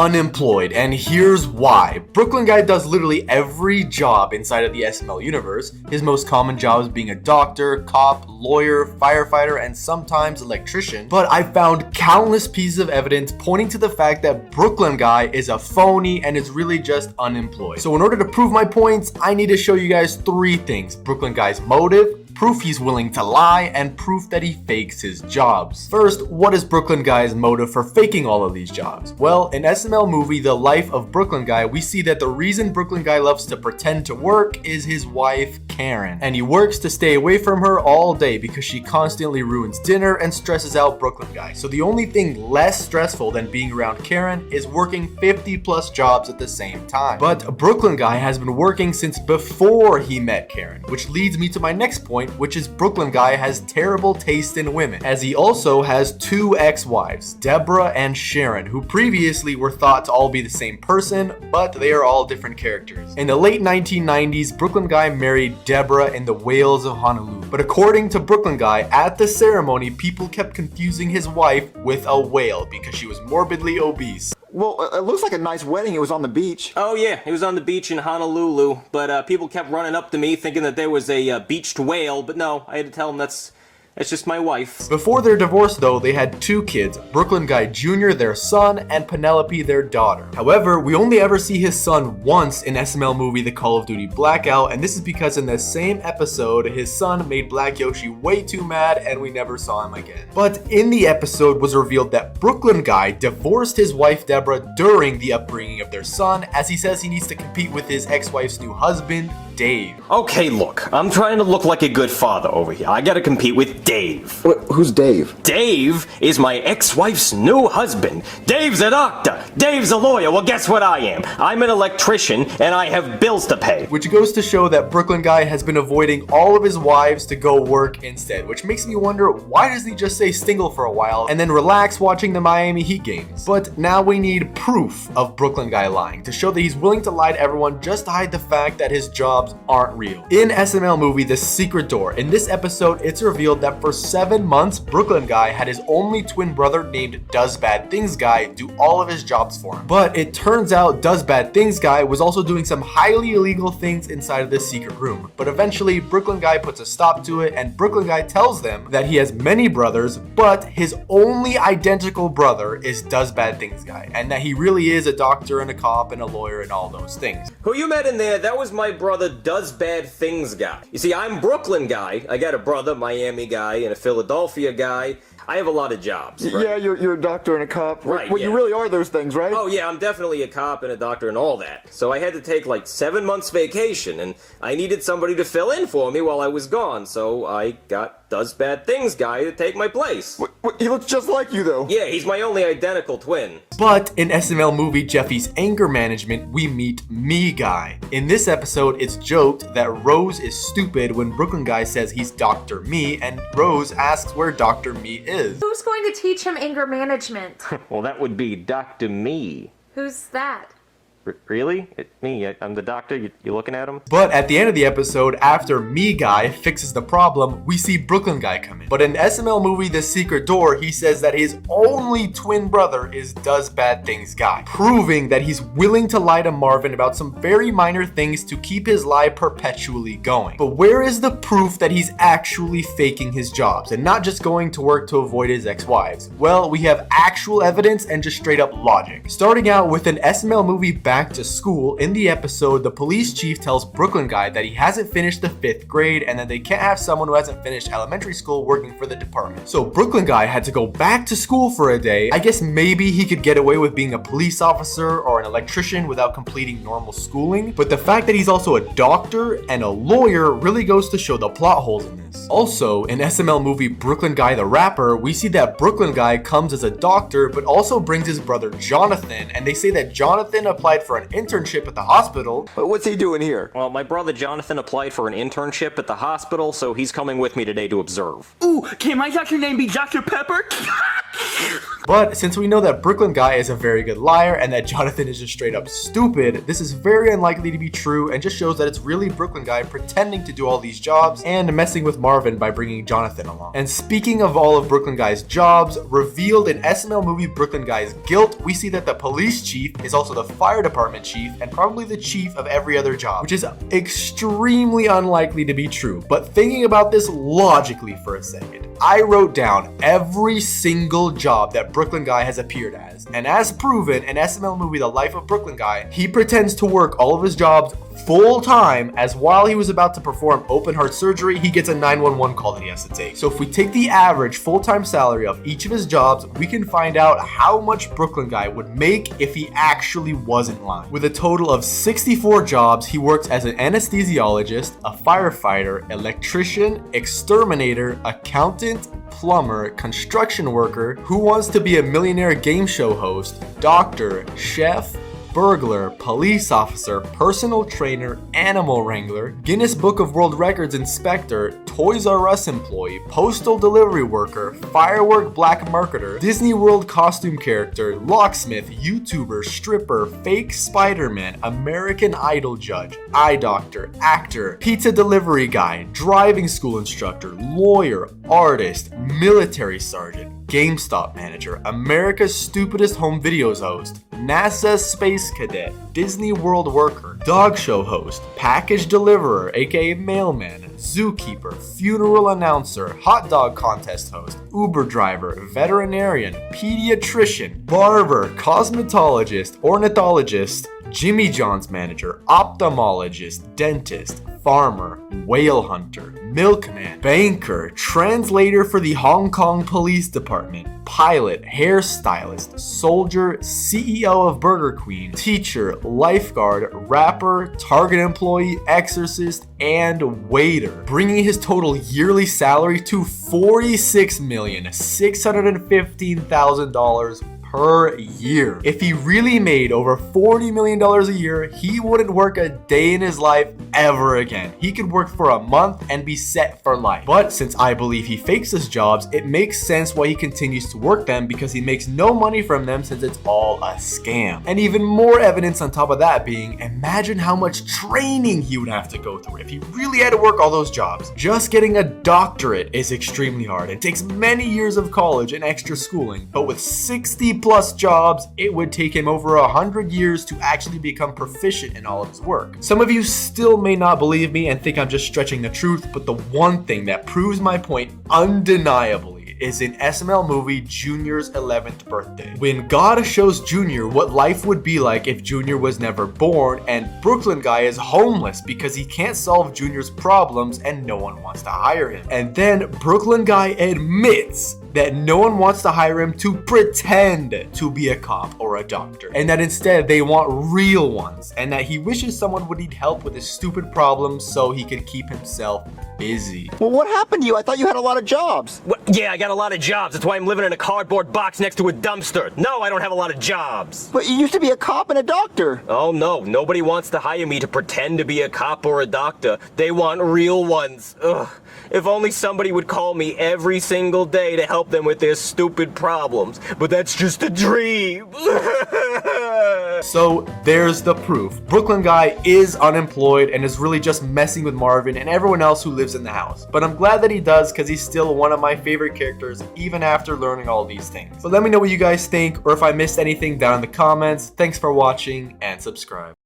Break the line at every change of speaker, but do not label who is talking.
Unemployed, and here's why. Brooklyn Guy does literally every job inside of the SML universe, his most common jobs being a doctor, cop, lawyer, firefighter, and sometimes electrician, but I found countless pieces of evidence pointing to the fact that Brooklyn Guy is a phony and is really just unemployed. So in order to prove my points, I need to show you guys 3 things: Brooklyn Guy's motive, proof he's willing to lie, and proof that he fakes his jobs. First, what is Brooklyn Guy's motive for faking all of these jobs? Well, in SML movie The Life of Brooklyn Guy, we see that the reason Brooklyn Guy loves to pretend to work is his wife, Karen. And he works to stay away from her all day because she constantly ruins dinner and stresses out Brooklyn Guy. So the only thing less stressful than being around Karen is working 50 plus jobs at the same time. But Brooklyn Guy has been working since before he met Karen, which leads me to my next point, which is Brooklyn Guy has terrible taste in women, as he also has 2 ex-wives, Deborah and Sharon, who previously were thought to all be the same person, but they are all different characters. In the late 1990s, Brooklyn Guy married Deborah in the Whales of Honolulu, but according to Brooklyn Guy, at the ceremony, people kept confusing his wife with a whale because she was morbidly obese.
Well, it looks like a nice wedding. It was on the beach.
Oh yeah, it was on the beach in Honolulu, but people kept running up to me thinking that there was a beached whale, but no, I had to tell them that's just my wife.
Before their divorce though, they had 2 kids, Brooklyn Guy Jr., their son, and Penelope, their daughter. However, we only ever see his son once in SML movie The Call of Duty Blackout, and this is because in the same episode, his son made Black Yoshi way too mad and we never saw him again. But in the episode was revealed that Brooklyn Guy divorced his wife Deborah during the upbringing of their son, as he says he needs to compete with his ex-wife's new husband, Dave.
Okay, look, I'm trying to look like a good father over here. I gotta compete with Dave.
Who's Dave?
Dave is my ex-wife's new husband. Dave's a doctor. Dave's a lawyer. Well, guess what I am? I'm an electrician, and I have bills to pay.
Which goes to show that Brooklyn Guy has been avoiding all of his wives to go work instead, which makes me wonder, why doesn't he just stay single for a while and then relax watching the Miami Heat games? But now we need proof of Brooklyn Guy lying to show that he's willing to lie to everyone just to hide the fact that his jobs aren't real. In SML movie The Secret Door, in this episode, it's revealed that for 7 months, Brooklyn Guy had his only twin brother named Does Bad Things Guy do all of his jobs for him. But it turns out Does Bad Things Guy was also doing some highly illegal things inside of this secret room. But eventually, Brooklyn Guy puts a stop to it, and Brooklyn Guy tells them that he has many brothers, but his only identical brother is Does Bad Things Guy, and that he really is a doctor and a cop and a lawyer and all those things.
Who you met in there, that was my brother Does Bad Things Guy. You see, I'm Brooklyn Guy. I got a brother, Miami Guy, and a Philadelphia Guy. I have a lot of jobs. Right?
Yeah, you're a doctor and a cop.
Right,
Well,
yeah.
you really are those things, right?
Oh yeah, I'm definitely a cop and a doctor and all that. So I had to take like 7 months vacation, and I needed somebody to fill in for me while I was gone, so I got Does Bad Things Guy to take my place.
He looks just like you, though.
Yeah, he's my only identical twin.
But in SML movie Jeffy's Anger Management, we meet Me Guy. In this episode, it's joked that Rose is stupid when Brooklyn Guy says he's Dr. Me, and Rose asks where Dr. Me is.
Who's going to teach him anger management?
Well, that would be Dr. Me.
Who's that?
Really? Me? I'm the doctor? You looking at him?
But at the end of the episode, after Me Guy fixes the problem, we see Brooklyn Guy come in. But in SML movie The Secret Door, he says that his only twin brother is Does Bad Things Guy, proving that he's willing to lie to Marvin about some very minor things to keep his lie perpetually going. But where is the proof that he's actually faking his jobs and not just going to work to avoid his ex-wives? Well, we have actual evidence and just straight up logic. Starting out with an SML movie Back to School, in the episode, the police chief tells Brooklyn Guy that he hasn't finished the 5th grade and that they can't have someone who hasn't finished elementary school working for the department. So Brooklyn Guy had to go back to school for a day. I guess maybe he could get away with being a police officer or an electrician without completing normal schooling, but the fact that he's also a doctor and a lawyer really goes to show the plot holes in this. Also, in SML movie Brooklyn Guy the Rapper, we see that Brooklyn Guy comes as a doctor but also brings his brother Jonathan, and they say that Jonathan applied applied for an internship at the hospital.
But what's he doing here?
Well, my brother Jonathan applied for an internship at the hospital, so he's coming with me today to observe.
Ooh, can my doctor name be Dr. Pepper?
But since we know that Brooklyn Guy is a very good liar and that Jonathan is just straight up stupid, this is very unlikely to be true and just shows that it's really Brooklyn Guy pretending to do all these jobs and messing with Marvin by bringing Jonathan along. And speaking of all of Brooklyn Guy's jobs, revealed in SML movie Brooklyn Guy's Guilt, we see that the police chief is also the fire department chief and probably the chief of every other job, which is extremely unlikely to be true. But thinking about this logically for a second, I wrote down every single job that Brooklyn Guy has appeared as. And as proven in SML movie The Life of Brooklyn Guy, he pretends to work all of his jobs full time, as while he was about to perform open heart surgery, he gets a 911 call that he has to take. So if we take the average full-time salary of each of his jobs, we can find out how much Brooklyn Guy would make if he actually wasn't lying. With a total of 64 jobs, he works as an anesthesiologist, a firefighter, electrician, exterminator, accountant, plumber, construction worker, who wants to be a millionaire game show host, doctor, chef, burglar, police officer, personal trainer, animal wrangler, Guinness Book of World Records inspector, Toys R Us employee, postal delivery worker, firework black marketer, Disney World costume character, locksmith, YouTuber, stripper, fake Spider-Man, American Idol judge, eye doctor, actor, pizza delivery guy, driving school instructor, lawyer, artist, military sergeant, GameStop manager, America's stupidest home videos host, NASA space cadet, Disney World worker, dog show host, package deliverer aka mailman, zookeeper, funeral announcer, hot dog contest host, Uber driver, veterinarian, pediatrician, barber, cosmetologist, ornithologist, Jimmy John's manager, ophthalmologist, dentist, farmer, whale hunter, milkman, banker, translator for the Hong Kong Police Department, pilot, hairstylist, soldier, CEO of Burger Queen, teacher, lifeguard, rapper, Target employee, exorcist, and waiter, bringing his total yearly salary to $46,615,000 per year. If he really made over $40 million a year, he wouldn't work a day in his life ever again. He could work for a month and be set for life. But since I believe he fakes his jobs, it makes sense why he continues to work them, because he makes no money from them since it's all a scam. And even more evidence on top of that being, imagine how much training he would have to go through if he really had to work all those jobs. Just getting a doctorate is extremely hard. It takes many years of college and extra schooling, but with 60 plus jobs, it would take him over 100 years to actually become proficient in all of his work. Some of you still may not believe me and think I'm just stretching the truth, but the one thing that proves my point undeniably is in SML movie Junior's 11th birthday, when God shows Junior what life would be like if Junior was never born, and Brooklyn Guy is homeless because he can't solve Junior's problems and no one wants to hire him. And then Brooklyn Guy admits that no one wants to hire him to pretend to be a cop or a doctor, and that instead they want real ones, and that he wishes someone would need help with his stupid problems so he could keep himself busy.
Well, what happened to you? I thought you had a lot of jobs.
Yeah, I got a lot of jobs. That's why I'm living in a cardboard box next to a dumpster. No, I don't have a lot of jobs.
But you used to be a cop and a doctor.
Oh no, nobody wants to hire me to pretend to be a cop or a doctor. They want real ones. Ugh. If only somebody would call me every single day to help them with their stupid problems. But that's just a dream.
So there's the proof. Brooklyn Guy is unemployed and is really just messing with Marvin and everyone else who lives in the house. But I'm glad that he does, because he's still one of my favorite characters even after learning all these things. But let me know what you guys think, or if I missed anything down in the comments. Thanks for watching and subscribe.